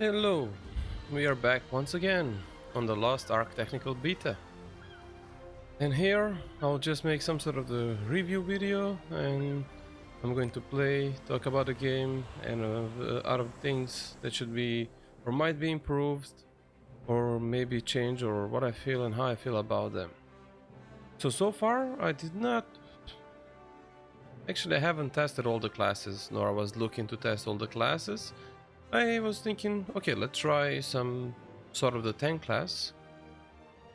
Hello, we are back once again on the Lost Ark Technical Beta. And here I'll just make some sort of the review video and I'm going to play, talk about the game and other things that should be or might be improved or maybe change or what I feel and how I feel about them. So far I did not... Actually I haven't tested all the classes, nor I was looking to test all the classes. I was thinking, okay, let's try some sort of the tank class,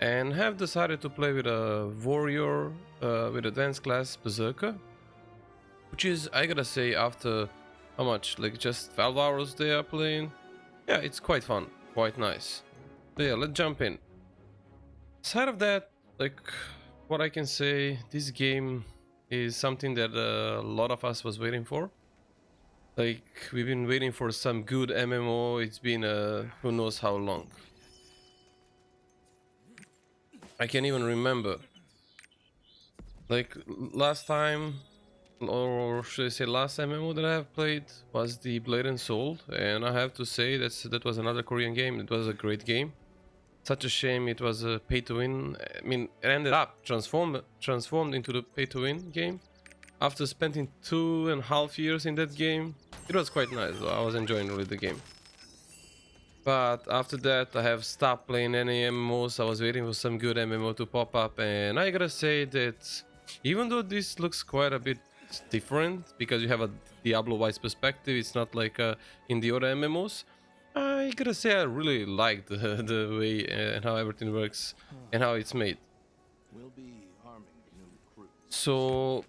and have decided to play with a warrior with advanced class berserker, which is, I gotta say, after how much, like just 12 hours they are playing, yeah, it's quite fun, quite nice. So yeah, let's jump in. Aside of that, like what I can say, this game is something that a lot of us was waiting for. Like, we've been waiting for some good MMO, it's been who knows how long. I can't even remember. Like, last time, or should I say last MMO that I have played, was the Blade and Soul, and I have to say that was another Korean game. It was a great game. Such a shame it was a pay-to-win. I mean, it ended up transformed into the pay-to-win game. After spending 2.5 years in that game, it was quite nice. I was enjoying really the game. But after that, I have stopped playing any MMOs. I was waiting for some good MMO to pop up, and I gotta say that even though this looks quite a bit different because you have a Diablo-wise perspective, it's not like in the other MMOs. I gotta say I really like the way and how everything works and how it's made. We'll be arming new recruits. So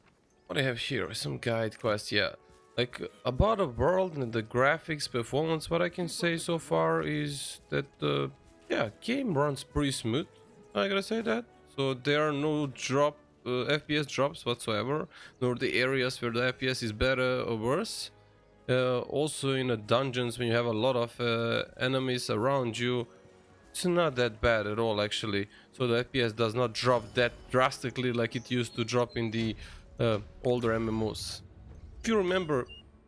what I have here, some guide quest, yeah. Like about the world and the graphics performance, what I can say so far is that the game runs pretty smooth. I gotta say that. So there are no FPS drops whatsoever, nor the areas where the FPS is better or worse. Also in the dungeons, when you have a lot of enemies around you, it's not that bad at all actually. So the FPS does not drop that drastically like it used to drop in the older MMOs. If you remember,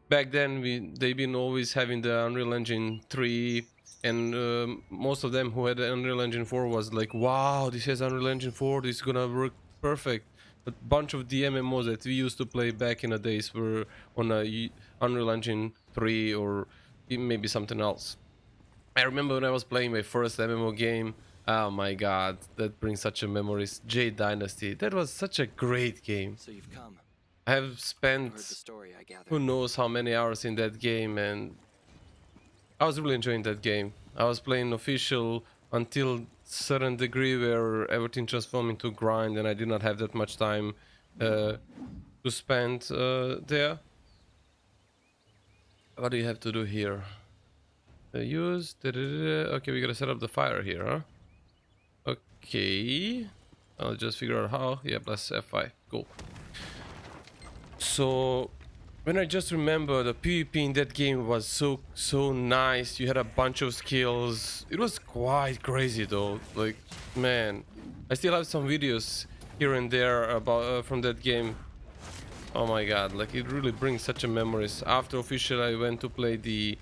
back then they've been always having the Unreal Engine 3, and most of them who had the Unreal Engine 4 was like, wow, this has Unreal Engine 4, this is gonna work perfect. A bunch of the MMOs that we used to play back in the days were on a Unreal Engine 3 or maybe something else. I remember when I was playing my first MMO game. Oh my god, that brings such a memories. Jade Dynasty, that was such a great game. So you've come. I have Heard the spent story, I gather. who knows how many hours in that game, and I was really enjoying that game. I was playing official until certain degree where everything transformed into grind and I did not have that much time to spend there. What do you have to do here? Use... Okay, we gotta set up the fire here, huh? Okay. I'll just figure out how. Yeah, plus F5. Cool. So when I just remember the PvP in that game was so nice. You had a bunch of skills. It was quite crazy though. Like, man, I still have some videos here and there about from that game. Oh my god, like it really brings such a memories. After official I went to play the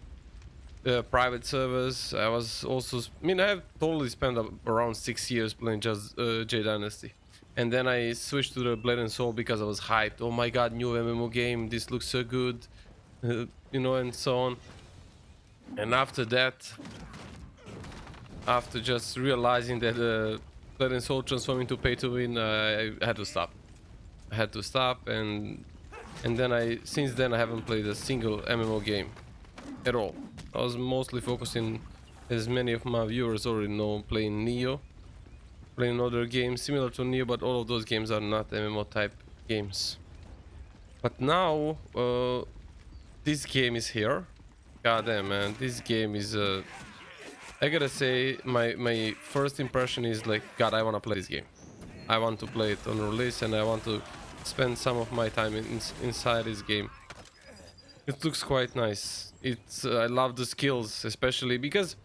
private servers. I was also, I mean, I have totally spent around 6 years playing just J Dynasty. And then I switched to the Blade and Soul because I was hyped. Oh my god, new MMO game, this looks so good, you know, and so on. And after that, after just realizing that Blade and Soul transformed into pay to win, I had to stop. I had to stop, and then since then I haven't played a single MMO game at all. I was mostly focusing, as many of my viewers already know, playing Neo. Playing other games similar to Neo, but all of those games are not MMO type games. But now this game is here. God damn, man, this game is I gotta say my first impression is like, god, I want to play this game. I want to play it on release and I want to spend some of my time inside this game. It looks quite nice. It's I love the skills, especially because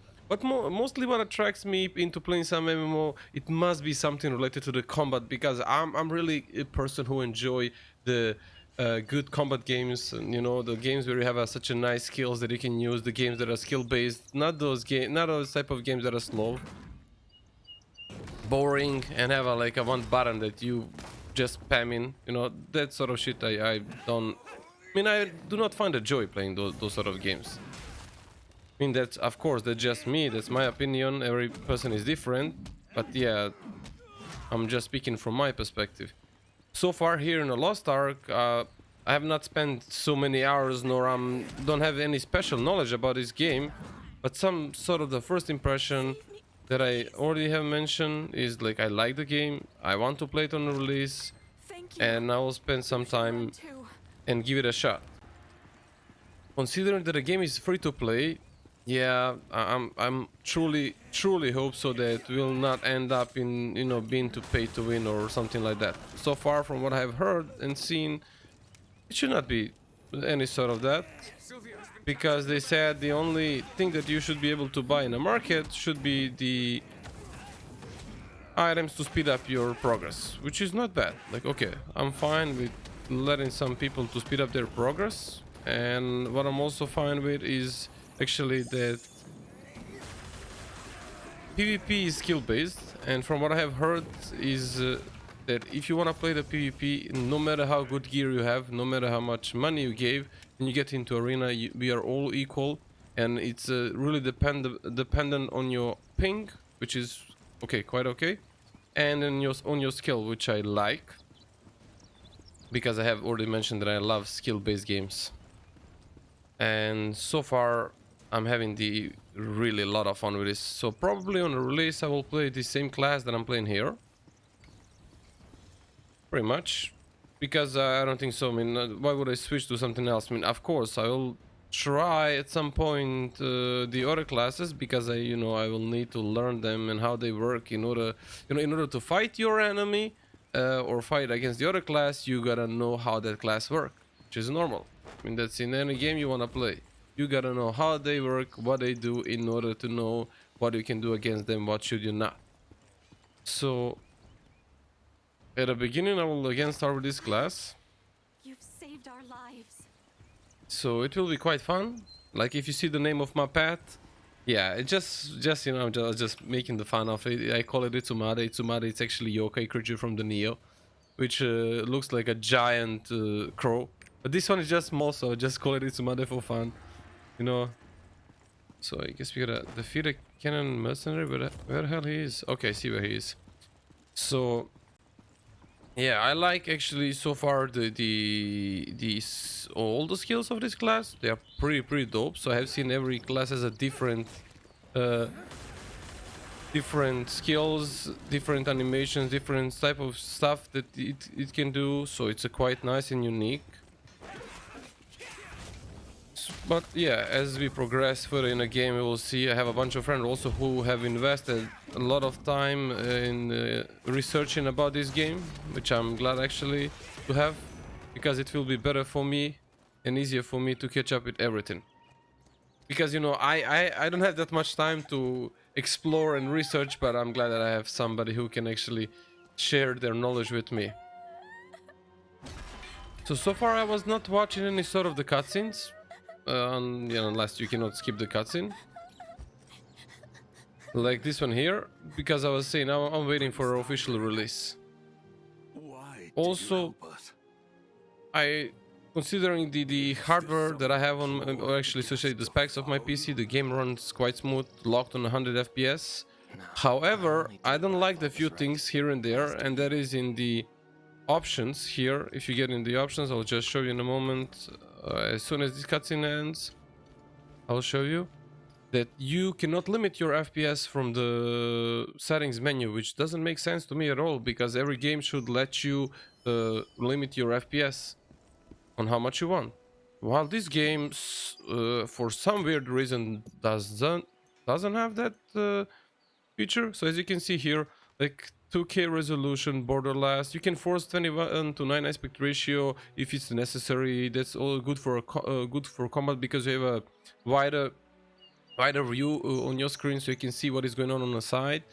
mostly what attracts me into playing some MMO, it must be something related to the combat, because I'm really a person who enjoy the good combat games, and you know, the games where you have such a nice skills that you can use, the games that are skill based, not those type of games that are slow, boring, and have a like a one button that you just spam in, you know, that sort of shit. I don't, I mean, I do not find a joy playing those sort of games. I mean, that's, of course, that's just me, that's my opinion, every person is different, but yeah, I'm just speaking from my perspective. So far here in the Lost Ark, I have not spent so many hours, nor don't have any special knowledge about this game, but some sort of the first impression Save me. that I Please. already have mentioned is like I like the game, I want to play it on the release, Thank you. and I will spend some You should run time too. and give it a shot. Considering that the game is free to play, yeah, I'm truly hope so that will not end up in, you know, being to pay to win or something like that. So far from what I have heard and seen, it should not be any sort of that, because they said the only thing that you should be able to buy in a market should be the items to speed up your progress, which is not bad. Like, okay, I'm fine with letting some people to speed up their progress, and what I'm also fine with is actually that PvP is skill based, and from what I have heard is that if you want to play the PvP, no matter how good gear you have, no matter how much money you gave, when you get into arena, we are all equal, and it's really dependent on your ping, which is okay, quite okay, and on your skill, which I like, because I have already mentioned that I love skill-based games, and so far I'm having the really lot of fun with this. So probably on the release I will play the same class that I'm playing here, pretty much, because I don't think so. I mean, why would I switch to something else? I mean, of course I will try at some point the other classes, because I, you know, I will need to learn them and how they work in order, you know, in order to fight your enemy or fight against the other class. You gotta know how that class work, which is normal. I mean, that's in any game you want to play. You gotta know how they work, what they do, in order to know what you can do against them, what should you not. So at the beginning I will again start with this class, You've saved our lives. so it will be quite fun. Like, if you see the name of my pet, yeah, it just you know, just making the fun of it. I call it Itsumade. Itsumade, it's actually yokai creature from the Neo, which looks like a giant crow, but this one is just small, so I just call it Itsumade for fun, you know. So I guess we gotta defeat a cannon mercenary, but where the hell he is? Okay, I see where he is. So yeah, I like actually so far all the skills of this class. They are pretty dope. So I have seen every class has a uh, different skills, different animations, different type of stuff that it can do. So it's a quite nice and unique. But yeah, as we progress further in the game, we will see. I have a bunch of friends also who have invested a lot of time in researching about this game, which I'm glad actually to have, because it will be better for me and easier for me to catch up with everything. Because, you know, I don't have that much time to explore and research, but I'm glad that I have somebody who can actually share their knowledge with me. So far I was not watching any sort of the cutscenes. You know, unless you cannot skip the cutscene, like this one here, because I was saying I'm waiting for official release. Why did Also, you help us? I, considering the hardware that I have on, or actually especially the specs of my PC, the game runs quite smooth, locked on 100 FPS. However, I don't like the few things here and there, and that is in the options here. If you get in the options, I'll just show you in a moment. As soon as this cutscene ends, I'll show you that you cannot limit your FPS from the settings menu, which doesn't make sense to me at all, because every game should let you limit your FPS on how much you want. While this game, for some weird reason, doesn't have that feature. So as you can see here, like 2K resolution, borderless. You can force 21:9 aspect ratio if it's necessary. That's all good for good for combat, because you have a wider view on your screen, so you can see what is going on the side.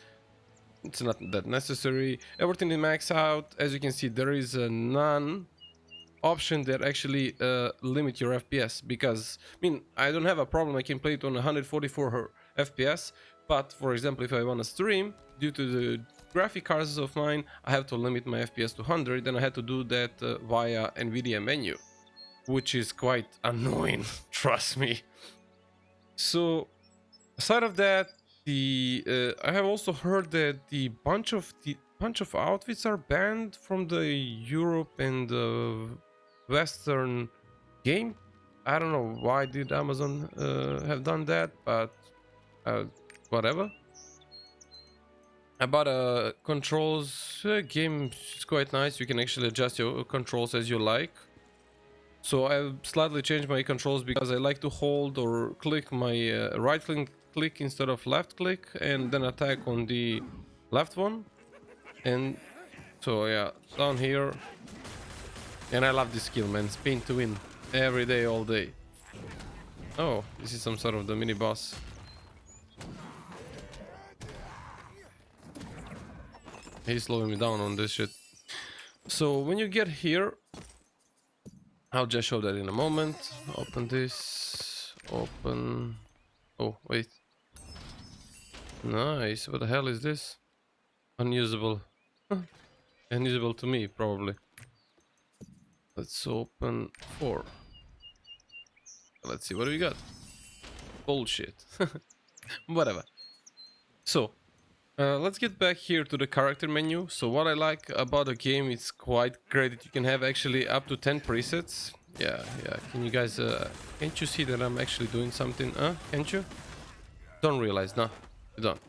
It's not that necessary. Everything is maxed out. As you can see, there is none option that actually limit your FPS, because I mean I don't have a problem, I can play it on 144 FPS, but for example if I want to stream, due to the graphic cards of mine, I have to limit my FPS to 100, and I had to do that via Nvidia menu, which is quite annoying. Trust me. So aside of that, the I have also heard that the bunch of outfits are banned from the Europe and the Western game. I don't know why did Amazon have done that, but uh, whatever. About controls, game is quite nice. You can actually adjust your controls as you like. So I slightly changed my controls because I like to hold or click my right click instead of left click, and then attack on the left one. And so yeah, down here. And I love this skill, man. Spin to win every day, all day. Oh, this is some sort of the mini boss. He's slowing me down on this shit. So when you get here, I'll just show that in a moment. Open this. Open. Oh, wait. Nice. What the hell is this? Unusable. Unusable to me, probably. Let's open 4. Let's see what do we got. Bullshit. Whatever. So, let's get back here to the character menu. So what I like about the game, it's quite great that you can have actually up to 10 presets. Yeah. Can you guys, can't you see that I'm actually doing something? Can't you? Don't realize, no, you don't.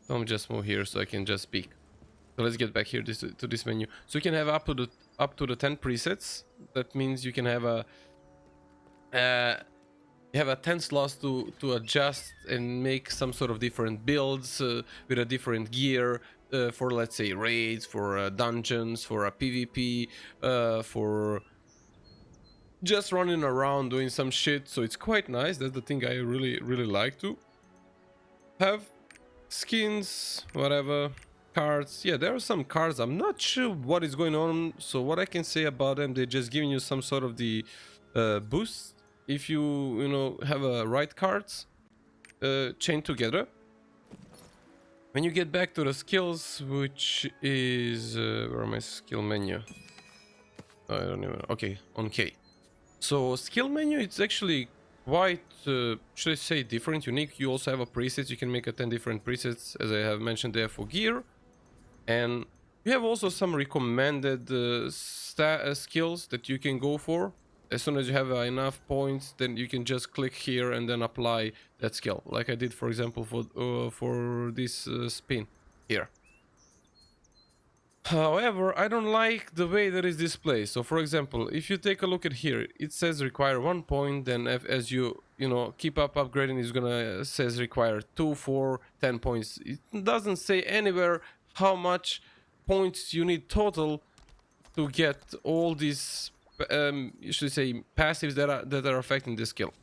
Let me just move here so I can just speak. So let's get back here to this menu. So you can have up to the 10 presets. That means you can have a you have a 10 slots to adjust and make some sort of different builds with a different gear for, let's say, raids, for dungeons, for a PvP, for just running around doing some shit. So it's quite nice. That's the thing I really like to have. Skins, whatever, cards. Yeah, there are some cards, I'm not sure what is going on. So what I can say about them, they're just giving you some sort of the boost if you know have a right cards chained together. When you get back to the skills, which is where my skill menu, I don't even, okay, on K. So skill menu, it's actually quite should I say different, unique. You also have a presets. You can make a 10 different presets, as I have mentioned there, for gear, and you have also some recommended skills that you can go for. As soon as you have enough points, then you can just click here and then apply that skill, like I did, for example, for this spin here. However, I don't like the way that is displayed. So for example, if you take a look at here, it says require 1 point, then as you know keep up upgrading, it's gonna says require 2, 4, 10 points. It doesn't say anywhere how much points you need total to get all these you should say passives that are affecting this skill.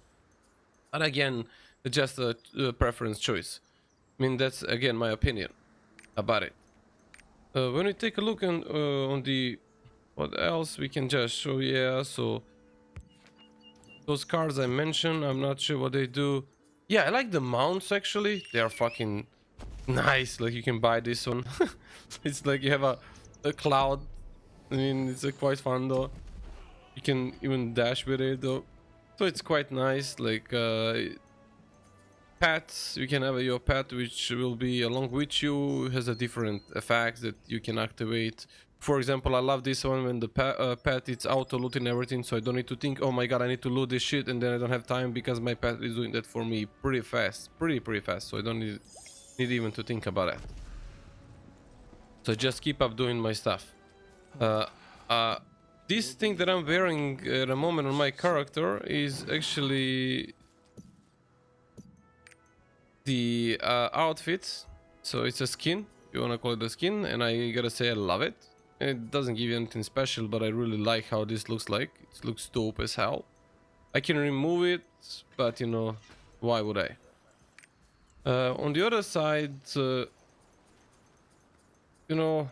And again, just a preference choice. I mean, that's again my opinion about it. When we take a look on the what else we can just show, yeah, so those cards I mentioned, I'm not sure what they do. Yeah, I like the mounts actually. They are fucking nice. Like you can buy this one. It's like you have a cloud. I mean, it's quite fun though. You can even dash with it though. So it's quite nice. Like pets, you can have your pet which will be along with you. It has a different effects that you can activate. For example, I love this one when the pet it's auto looting everything, so I don't need to think, oh my god, I need to loot this shit, and then I don't have time because my pet is doing that for me pretty fast, pretty fast, so I don't need even to think about that. So just keep up doing my stuff. This thing that I'm wearing at the moment on my character is actually the outfit. So it's a skin, you wanna call it a skin, and I gotta say I love it. It doesn't give you anything special, but I really like how this looks like. It looks dope as hell. I can remove it, but you know, why would I? On the other side, you know,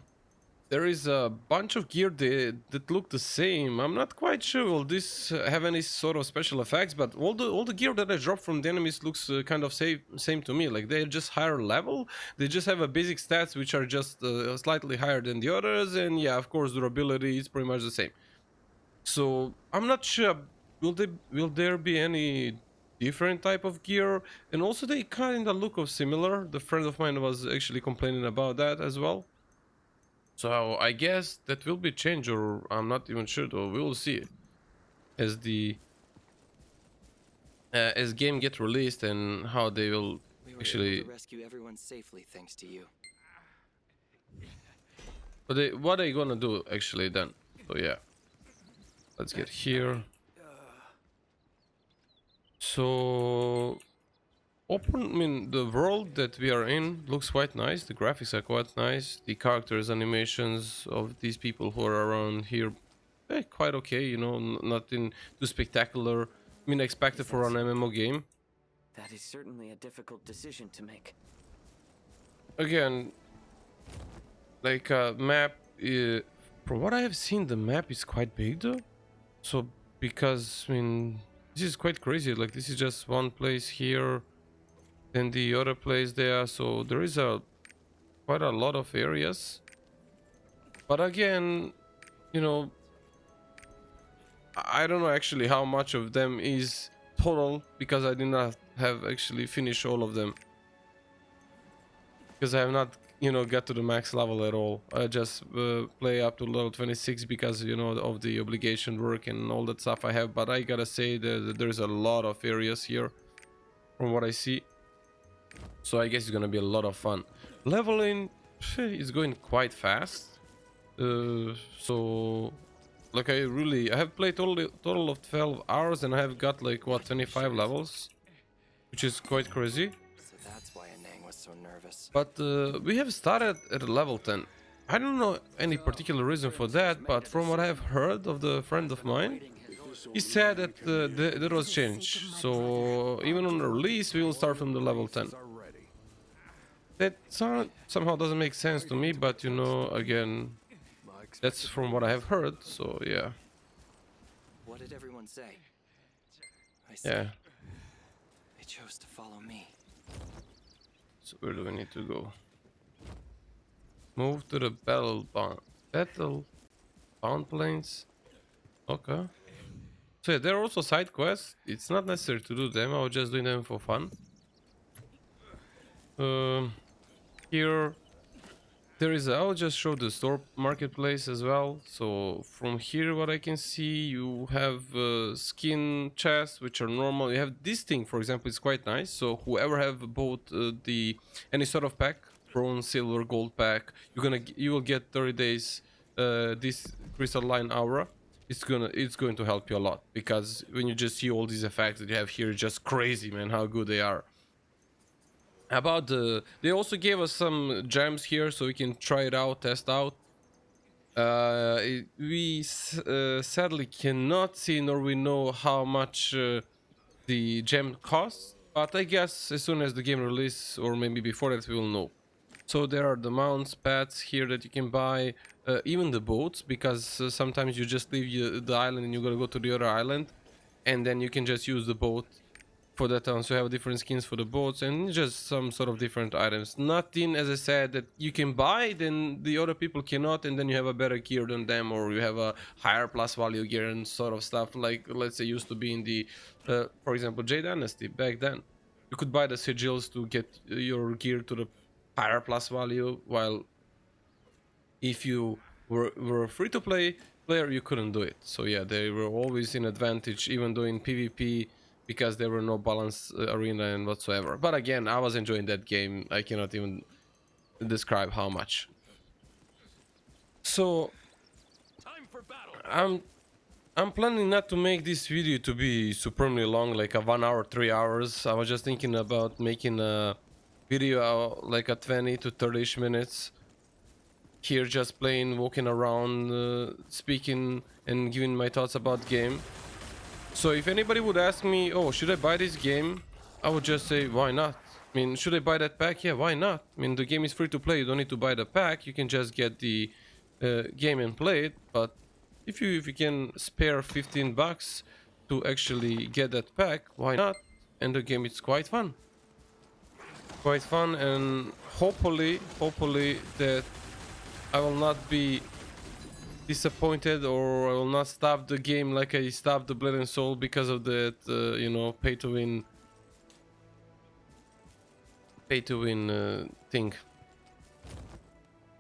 there is a bunch of gear that look the same. I'm not quite sure will this have any sort of special effects, but all the gear that I drop from the enemies looks kind of same to me. Like they're just higher level. They just have a basic stats which are just slightly higher than the others, and yeah, of course, durability is pretty much the same. So I'm not sure. Will there be any different type of gear? And also they kind of look of similar. The friend of mine was actually complaining about that as well. So I guess that will be changed, or I'm not even sure though. We will see as the as game get released and how they will We were able actually. to rescue everyone safely thanks to you. What are you gonna do actually then? So yeah, let's get here. So open. I mean, the world that we are in looks quite nice. The graphics are quite nice. The characters, animations of these people who are around here, quite okay. You know, nothing too spectacular. I mean, expected for an MMO game. That is certainly a difficult decision to make. Again, like map. From what I have seen, the map is quite big though. So because I mean, this is quite crazy. Like this is just one place here, then the other place there. So there is a quite a lot of areas. But again, you know, I don't know actually how much of them is total because I did not have actually finished all of them. Because I have not, you know, got to the max level at all. I just play up to level 26 because, you know, of the obligation work and all that stuff I have. But I gotta say that there's a lot of areas here from what I see. So I guess it's gonna be a lot of fun. Leveling is going quite fast. So like I have played total of 12 hours and I have got like what 25 levels, which is quite crazy. So that's why Anang was so nervous. But we have started at level 10. I don't know any particular reason for that, but from what I have heard of the friend of mine, he said that there was change. So even on the release, we will start from the level 10. That somehow doesn't make sense to me, but you know, again, that's from what I have heard. So yeah, What did everyone say? I see. yeah. They chose to follow me. So where do we need to go? Move to the battle bound plains. Okay. So yeah, there are also side quests. It's not necessary to do them. I was just doing them for fun. Here there is. I'll just show the store marketplace as well. So from here, what I can see, you have skin chests which are normal. You have this thing, for example, it's quite nice. So whoever have bought any sort of pack, bronze, silver, gold pack, you will get 30 days this crystalline aura. It's going to help you a lot because when you just see all these effects that you have here, it's just crazy, man, how good they are. They also gave us some gems here so we can try it out, test out. We sadly cannot see nor we know how much the gem costs, but I guess as soon as the game release or maybe before that we will know. So there are the mounts, pets here that you can buy, even the boats, because sometimes you just leave the island and you gotta go to the other island, and then you can just use the boat for that town. So you have different skins for the boats and just some sort of different items. Nothing, as I said, that you can buy then the other people cannot, and then you have a better gear than them, or you have a higher plus value gear and sort of stuff like, let's say, used to be in the for example, J Dynasty. Back then you could buy the sigils to get your gear to the higher plus value, while if you were a free to play player you couldn't do it. So yeah, they were always in advantage even though in PvP, because there were no balanced arena and whatsoever. But again, I was enjoying that game. I cannot even describe how much. So I'm planning not to make this video to be supremely long, like a 1 hour, 3 hours. I was just thinking about making a video like a 20 to 30ish minutes here, just playing, walking around, speaking and giving my thoughts about game. So if anybody would ask me, oh, should I buy this game, I would just say, why not? I mean, should I buy that pack? Yeah, why not? I mean, the game is free to play. You don't need to buy the pack. You can just get the game and play it. But if you can spare $15 to actually get that pack, why not? And the game is quite fun, and hopefully that I will not be disappointed, or I will not stop the game like I stopped the Blood and Soul because of that, you know, pay to win thing.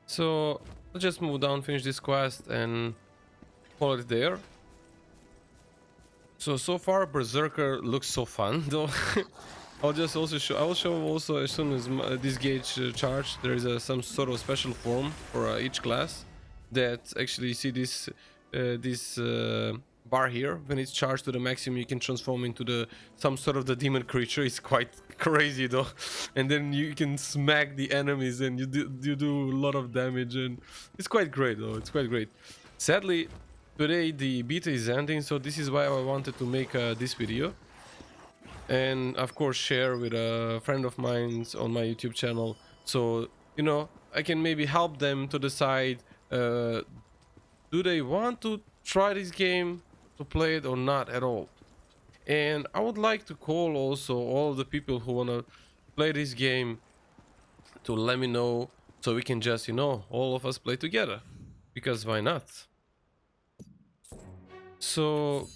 So let's just move down, finish this quest, and call it there. So far Berserker looks so fun though. I will show also as soon as this gauge charge, there is some sort of special form for each class that actually see this bar here. When it's charged to the maximum, you can transform into some sort of the demon creature. It's quite crazy though. And then you can smack the enemies and you do a lot of damage, and it's quite great though. It's quite great. Sadly, today the beta is ending, so this is why I wanted to make this video, and of course share with a friend of mine on my YouTube channel, so you know I can maybe help them to decide, do they want to try this game, to play it or not at all. And I would like to call also all the people who want to play this game to let me know, so we can just, you know, all of us play together, because why not? So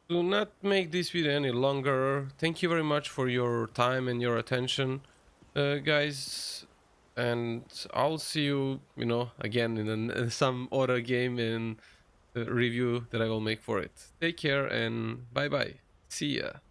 to not make this video any longer, thank you very much for your time and your attention, guys, and I'll see you, you know, again in some other game and review that I will make for it. Take care and bye bye. See ya.